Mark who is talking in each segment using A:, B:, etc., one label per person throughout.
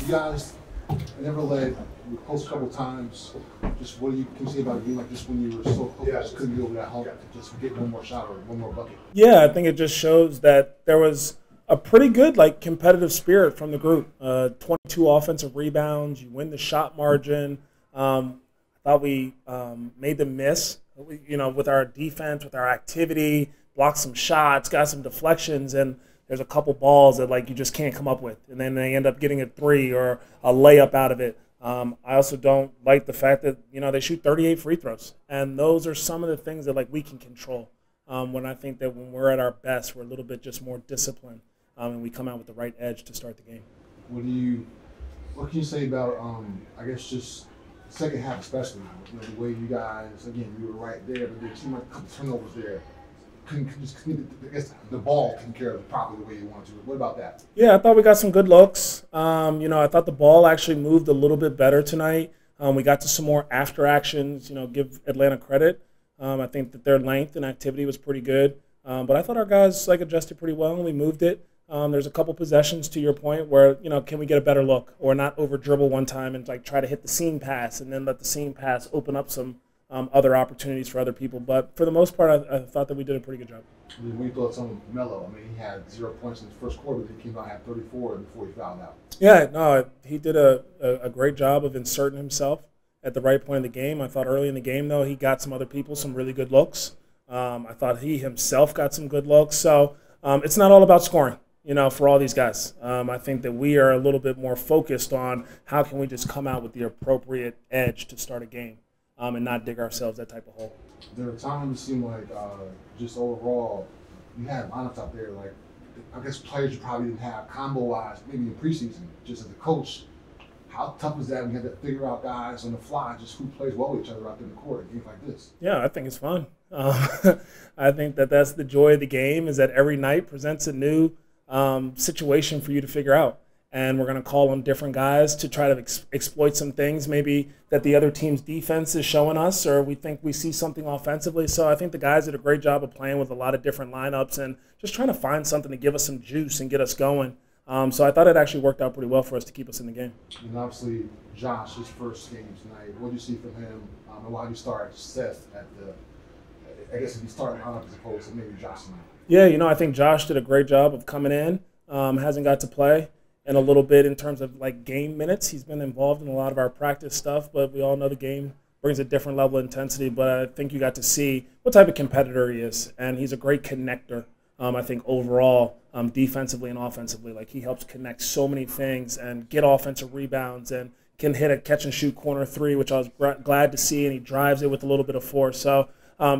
A: You guys never led. You were close a couple times. Just what can you say about a game like this when you were so close, just couldn't get over that hump to just get one more shot or one more bucket?
B: Yeah, I think it just shows that there was a pretty good competitive spirit from the group. 22 offensive rebounds. You win the shot margin. I thought we made them miss. With our defense, with our activity, blocked some shots, got some deflections, and there's a couple balls that you just can't come up with, and then they end up getting a three or a layup out of it. I also don't like the fact that they shoot 38 free throws, and those are some of the things that we can control. When I think that when we're at our best, we're a little bit just more disciplined, and we come out with the right edge to start the game.
A: What can you say about I guess just second half especially? The way you guys, again, you were right there, but there seemed like a couple turnovers there. I guess the ball taken care of it properly the way you wanted to. What about that?
B: Yeah, I thought we got some good looks. I thought the ball actually moved a little bit better tonight. We got to some more after actions. Give Atlanta credit. I think that their length and activity was pretty good. But I thought our guys adjusted pretty well and we moved it. There's a couple possessions to your point where can we get a better look or not over dribble one time and try to hit the seam pass and then let the seam pass open up some other opportunities for other people. But for the most part, I thought that we did a pretty good job.
A: We thought some Melo. He had 0 points in his first quarter, but he came out and had 34 before he fouled out.
B: Yeah, no, he did a great job of inserting himself at the right point in the game. I thought early in the game, though, he got some other people some really good looks. I thought he himself got some good looks. So it's not all about scoring, for all these guys. I think that we are a little bit more focused on how can we just come out with the appropriate edge to start a game. And not dig ourselves that type of hole.
A: There are times it seemed like just overall, you had lineups out there I guess players you probably didn't have combo-wise, maybe in preseason, just as a coach. How tough is that when you have to figure out guys on the fly, just who plays well with each other out there in the court in games like this?
B: Yeah, I think it's fun. I think that's the joy of the game is that every night presents a new situation for you to figure out. And we're going to call on different guys to try to exploit some things maybe that the other team's defense is showing us or we think we see something offensively. So I think the guys did a great job of playing with a lot of different lineups and just trying to find something to give us some juice and get us going. So I thought it actually worked out pretty well for us to keep us in the game.
A: And obviously, Josh, his first game tonight, what did you see from him? And why did you start Seth I guess if you start lineup as opposed to maybe Josh tonight?
B: Yeah, I think Josh did a great job of coming in, hasn't got to play. And a little bit in terms of game minutes. He's been involved in a lot of our practice stuff, but we all know the game brings a different level of intensity. But I think you got to see what type of competitor he is. And he's a great connector, I think, overall, defensively and offensively. He helps connect so many things and get offensive rebounds and can hit a catch-and-shoot corner three, which I was glad to see, and he drives it with a little bit of force. So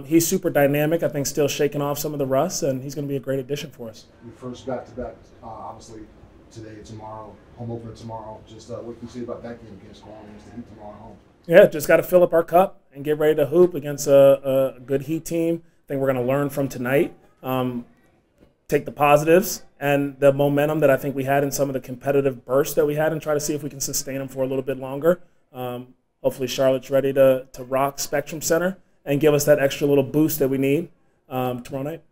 B: he's super dynamic, I think still shaking off some of the rust, and he's going to be a great addition for us.
A: We first back-to-back, obviously, today, tomorrow, home opener tomorrow. Just what can you say about that game against the Heat tomorrow at home?
B: Yeah, just got to fill up our cup and get ready to hoop against a good Heat team. I think we're going to learn from tonight, take the positives and the momentum that I think we had in some of the competitive bursts that we had and try to see if we can sustain them for a little bit longer. Hopefully Charlotte's ready to rock Spectrum Center and give us that extra little boost that we need tomorrow night.